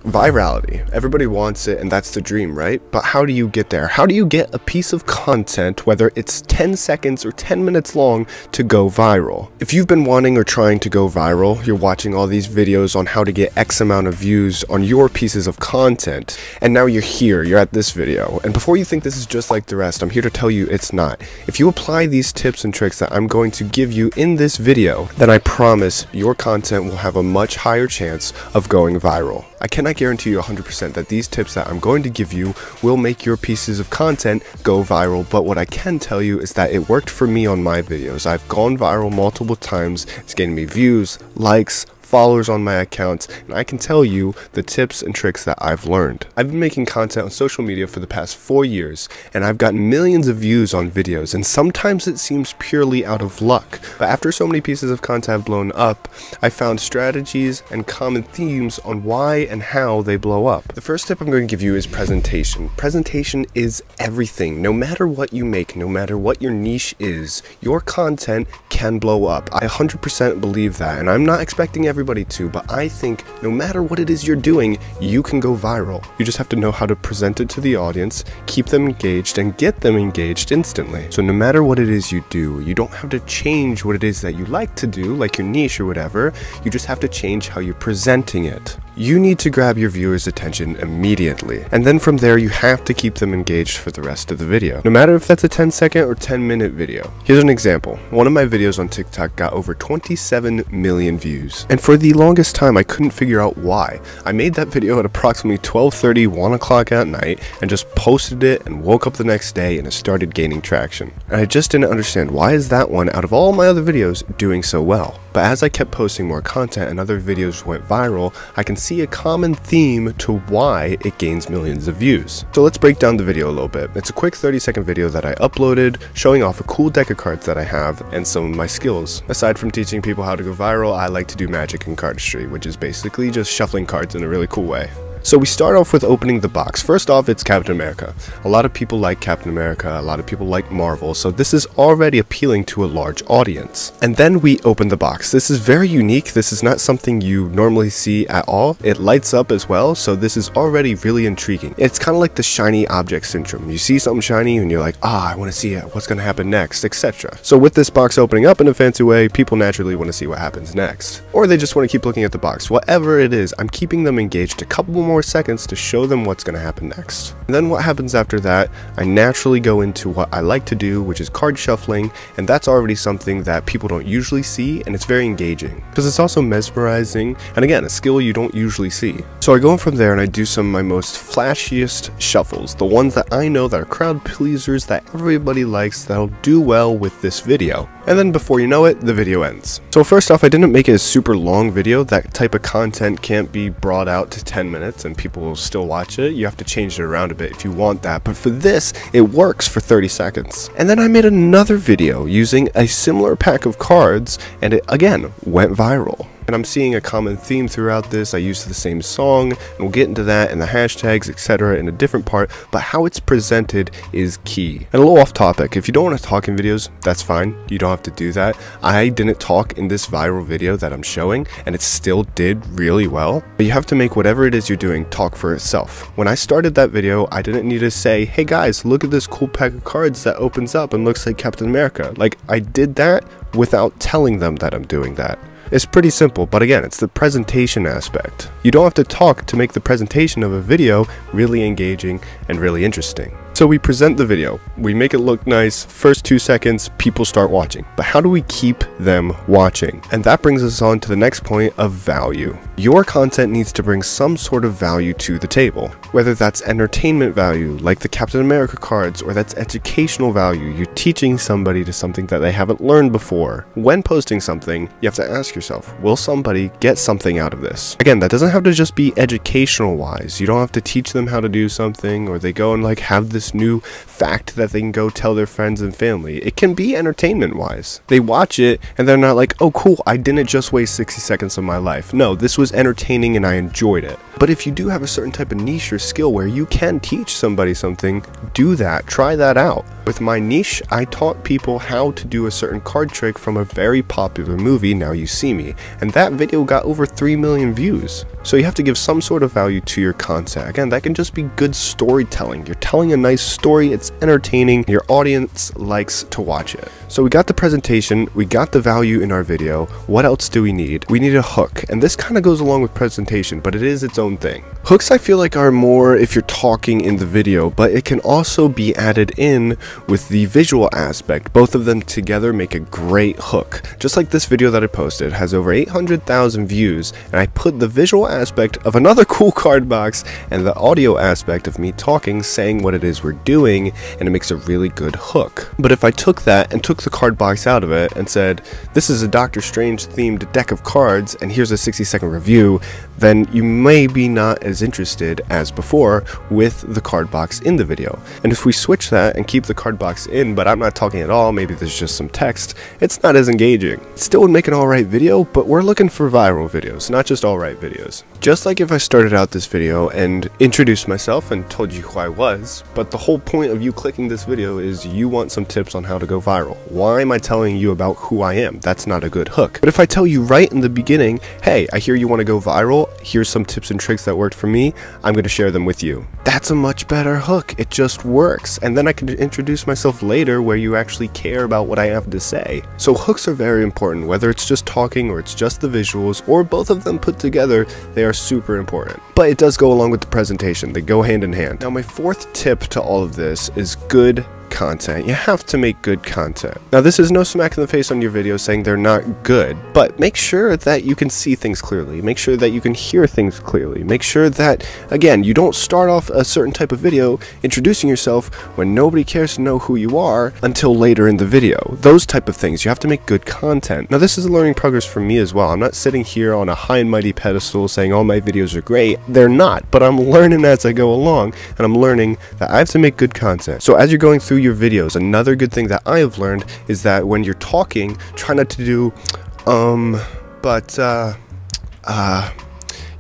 Virality. Everybody wants it and that's the dream, right? But how do you get there? How do you get a piece of content, whether it's 10 seconds or 10 minutes long, to go viral? If you've been wanting or trying to go viral, you're watching all these videos on how to get X amount of views on your pieces of content, and now you're here, you're at this video. And before you think this is just like the rest, I'm here to tell you it's not. If you apply these tips and tricks that I'm going to give you in this video, then I promise your content will have a much higher chance of going viral. I cannot guarantee you 100% that these tips that I'm going to give you will make your pieces of content go viral, but what I can tell you is that it worked for me on my videos. I've gone viral multiple times. It's getting me views, likes, followers on my accounts, and I can tell you the tips and tricks that I've learned. I've been making content on social media for the past 4 years, and I've gotten millions of views on videos, and sometimes it seems purely out of luck. But after so many pieces of content have blown up, I found strategies and common themes on why and how they blow up. The first tip I'm going to give you is presentation. Presentation is everything. No matter what you make, no matter what your niche is, your content can blow up. I 100% believe that, and I'm not expecting everybody to, but I think no matter what it is you're doing, you can go viral. You just have to know how to present it to the audience, keep them engaged, and get them engaged instantly. So no matter what it is you do, you don't have to change what it is that you like to do, like your niche or whatever. You just have to change how you're presenting it. You need to grab your viewers' attention immediately, and then from there you have to keep them engaged for the rest of the video, no matter if that's a 10-second or 10-minute video. Here's an example. One of my videos on TikTok got over 27 million views, and for the longest time I couldn't figure out why. I made that video at approximately 12:30, 1 o'clock at night, and just posted it and woke up the next day and it started gaining traction. And I just didn't understand, why is that one out of all my other videos doing so well? But as I kept posting more content and other videos went viral, I can see a common theme to why it gains millions of views. So let's break down the video a little bit. It's a quick 30-second video that I uploaded showing off a cool deck of cards that I have and some of my skills. Aside from teaching people how to go viral, I like to do magic and cardistry, which is basically just shuffling cards in a really cool way. So we start off with opening the box. First off, it's Captain America. A lot of people like Captain America, a lot of people like Marvel, so this is already appealing to a large audience. And then we open the box. This is very unique. This is not something you normally see at all. It lights up as well, so this is already really intriguing. It's kind of like the shiny object syndrome. You see something shiny and you're like, I want to see it. What's going to happen next, etc. So with this box opening up in a fancy way, people naturally want to see what happens next. Or they just want to keep looking at the box. Whatever it is, I'm keeping them engaged a couple more seconds to show them what's going to happen next. And then what happens after that, I naturally go into what I like to do, which is card shuffling, and that's already something that people don't usually see, and it's very engaging because it's also mesmerizing, and again, a skill you don't usually see. So I go in from there and I do some of my most flashiest shuffles, the ones that I know that are crowd pleasers that everybody likes, that'll do well with this video. And then before you know it, the video ends. So first off, I didn't make it a super long video. That type of content can't be brought out to 10 minutes and people will still watch it. You have to change it around a bit if you want that, but for this, it works for 30 seconds. And then I made another video using a similar pack of cards, and it again went viral. And I'm seeing a common theme throughout this. I used the same song, and we'll get into that and the hashtags, etc. in a different part, but how it's presented is key. And a little off topic, if you don't want to talk in videos, that's fine. You don't have to do that. I didn't talk in this viral video that I'm showing, and it still did really well. But you have to make whatever it is you're doing talk for itself. When I started that video, I didn't need to say, hey guys, look at this cool pack of cards that opens up and looks like Captain America. Like, I did that without telling them that I'm doing that. It's pretty simple, but again, it's the presentation aspect. You don't have to talk to make the presentation of a video really engaging and really interesting. So we present the video, we make it look nice, first 2 seconds, people start watching. But how do we keep them watching? And that brings us on to the next point of value. Your content needs to bring some sort of value to the table. Whether that's entertainment value, like the Captain America cards, or that's educational value, you're teaching somebody to something that they haven't learned before. When posting something, you have to ask yourself, will somebody get something out of this? Again, that doesn't have to just be educational wise. You don't have to teach them how to do something, or they go and like have this new fact that they can go tell their friends and family. It can be entertainment wise. They watch it and they're not like, oh cool, I didn't just waste 60 seconds of my life. No, this was entertaining and I enjoyed it. But if you do have a certain type of niche or skill where you can teach somebody something, do that, try that out. With my niche, I taught people how to do a certain card trick from a very popular movie, Now You See Me, and that video got over 3 million views. So you have to give some sort of value to your content. Again, that can just be good storytelling. You're telling a nice story, it's entertaining, your audience likes to watch it. So we got the presentation, we got the value in our video. What else do we need? We need a hook, and this kind of goes along with presentation, but it is its own thing. Hooks I feel like are more if you're talking in the video, but it can also be added in with the visual aspect. Both of them together make a great hook. Just like this video that I posted has over 800,000 views, and I put the visual aspect of another cool card box and the audio aspect of me talking, saying what it is we're doing, and it makes a really good hook. But if I took that and took the card box out of it and said, this is a Doctor Strange themed deck of cards and here's a 60-second review, then you may be not as interested as before with the card box in the video. And if we switch that and keep the card box in, but I'm not talking at all, maybe there's just some text, it's not as engaging. It still would make an alright video, but we're looking for viral videos, not just alright videos. Just like if I started out this video and introduced myself and told you who I was, but the whole point of you clicking this video is you want some tips on how to go viral. Why am I telling you about who I am? That's not a good hook. But if I tell you right in the beginning, hey, I hear you want to go viral, here's some tips and tricks that worked for me, I'm going to share them with you. That's a much better hook. It just works. And then I can introduce myself later where you actually care about what I have to say. So hooks are very important, whether it's just talking or it's just the visuals or both of them put together, they are super important. But it does go along with the presentation. They go hand in hand. Now my fourth tip to all of this is good content. You have to make good content. Now this is no smack in the face on your videos saying they're not good, but make sure that you can see things clearly. Make sure that you can hear things clearly. Make sure that, again, you don't start off a certain type of video introducing yourself when nobody cares to know who you are until later in the video. Those type of things. You have to make good content. Now this is a learning progress for me as well. I'm not sitting here on a high and mighty pedestal saying all my videos are great. They're not, but I'm learning as I go along, and I'm learning that I have to make good content. So as you're going through your videos, another good thing that I have learned is that when you're talking, try not to do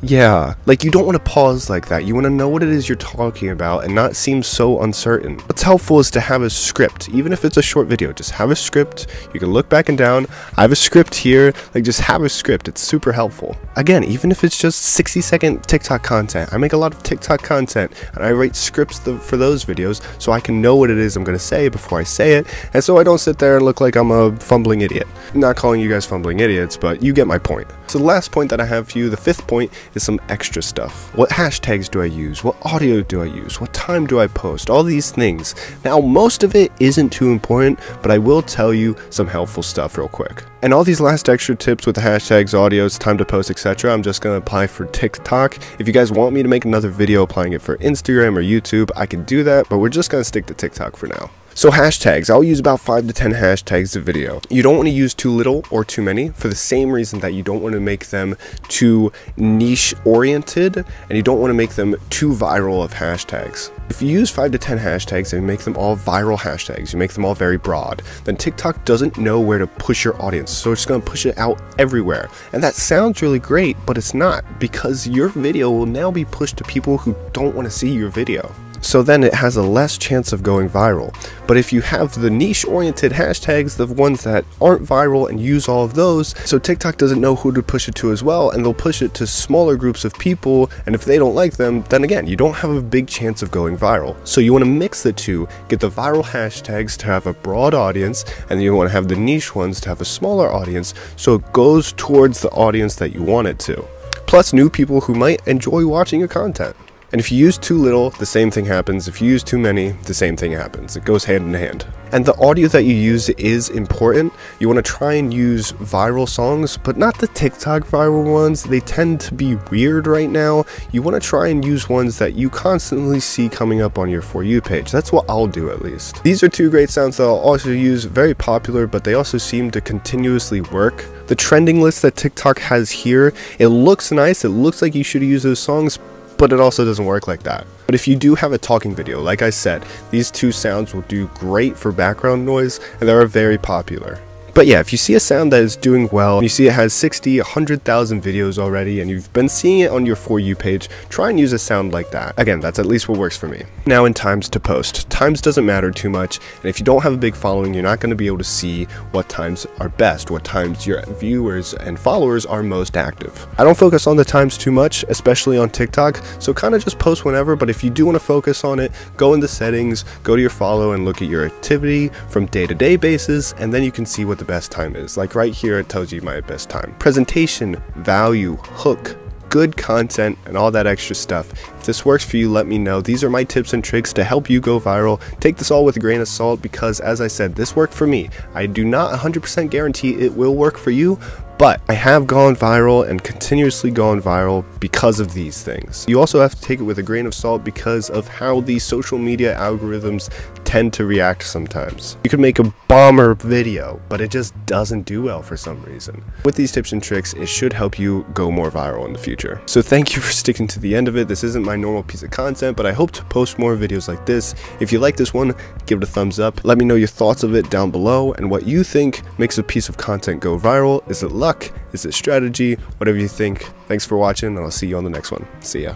yeah, like you don't want to pause like that. You want to know what it is you're talking about and not seem so uncertain. What's helpful is to have a script, even if it's a short video. Just have a script. You can look back and down. I have a script here. Like, just have a script. It's super helpful. Again, even if it's just 60-second TikTok content. I make a lot of TikTok content and I write scripts for those videos so I can know what it is I'm going to say before I say it, and so I don't sit there and look like I'm a fumbling idiot. I'm not calling you guys fumbling idiots, but you get my point. So the last point that I have for you, the fifth point, is some extra stuff. What hashtags do I use? What audio do I use? What time do I post? All these things. Now, most of it isn't too important, but I will tell you some helpful stuff real quick. And all these last extra tips with the hashtags, audios, time to post, etc., I'm just going to apply for TikTok. If you guys want me to make another video applying it for Instagram or YouTube, I can do that, but we're just going to stick to TikTok for now. So hashtags, I'll use about 5 to 10 hashtags a video. You don't want to use too little or too many for the same reason that you don't want to make them too niche oriented and you don't want to make them too viral of hashtags. If you use 5 to 10 hashtags and make them all viral hashtags, you make them all very broad, then TikTok doesn't know where to push your audience, so it's going to push it out everywhere. And that sounds really great, but it's not, because your video will now be pushed to people who don't want to see your video. So then it has a less chance of going viral. But if you have the niche oriented hashtags, the ones that aren't viral, and use all of those, so TikTok doesn't know who to push it to as well, and they'll push it to smaller groups of people, and if they don't like them, then again, you don't have a big chance of going viral. So you want to mix the two, get the viral hashtags to have a broad audience, and you want to have the niche ones to have a smaller audience, so it goes towards the audience that you want it to. Plus new people who might enjoy watching your content. And if you use too little, the same thing happens. If you use too many, the same thing happens. It goes hand in hand. And the audio that you use is important. You want to try and use viral songs, but not the TikTok viral ones. They tend to be weird right now. You want to try and use ones that you constantly see coming up on your For You page. That's what I'll do, at least. These are two great sounds that I'll also use, very popular, but they also seem to continuously work. The trending list that TikTok has here, it looks nice. It looks like you should use those songs, but it also doesn't work like that. But if you do have a talking video, like I said, these two sounds will do great for background noise, and they are very popular. But yeah, if you see a sound that is doing well, you see it has 60, 100,000 videos already, and you've been seeing it on your For You page, try and use a sound like that. Again, that's at least what works for me. Now in times to post. Times doesn't matter too much, and if you don't have a big following, you're not going to be able to see what times are best, what times your viewers and followers are most active. I don't focus on the times too much, especially on TikTok, so kind of just post whenever, but if you do want to focus on it, go into settings, go to your follow and look at your activity from day-to-day basis, and then you can see what the best time is. Like right here, it tells you my best time. Presentation, value, hook, good content, and all that extra stuff. If this works for you, let me know. These are my tips and tricks to help you go viral. Take this all with a grain of salt because, as I said, this worked for me. I do not 100% guarantee it will work for you, but I have gone viral and continuously gone viral because of these things. You also have to take it with a grain of salt because of how these social media algorithms tend to react sometimes. You can make a bomber video, but it just doesn't do well for some reason. With these tips and tricks, it should help you go more viral in the future. So thank you for sticking to the end of it. This isn't my normal piece of content, but I hope to post more videos like this. If you like this one, give it a thumbs up. Let me know your thoughts of it down below and what you think makes a piece of content go viral. Is it luck? Is it strategy? Whatever you think. Thanks for watching, and I'll see you on the next one. See ya.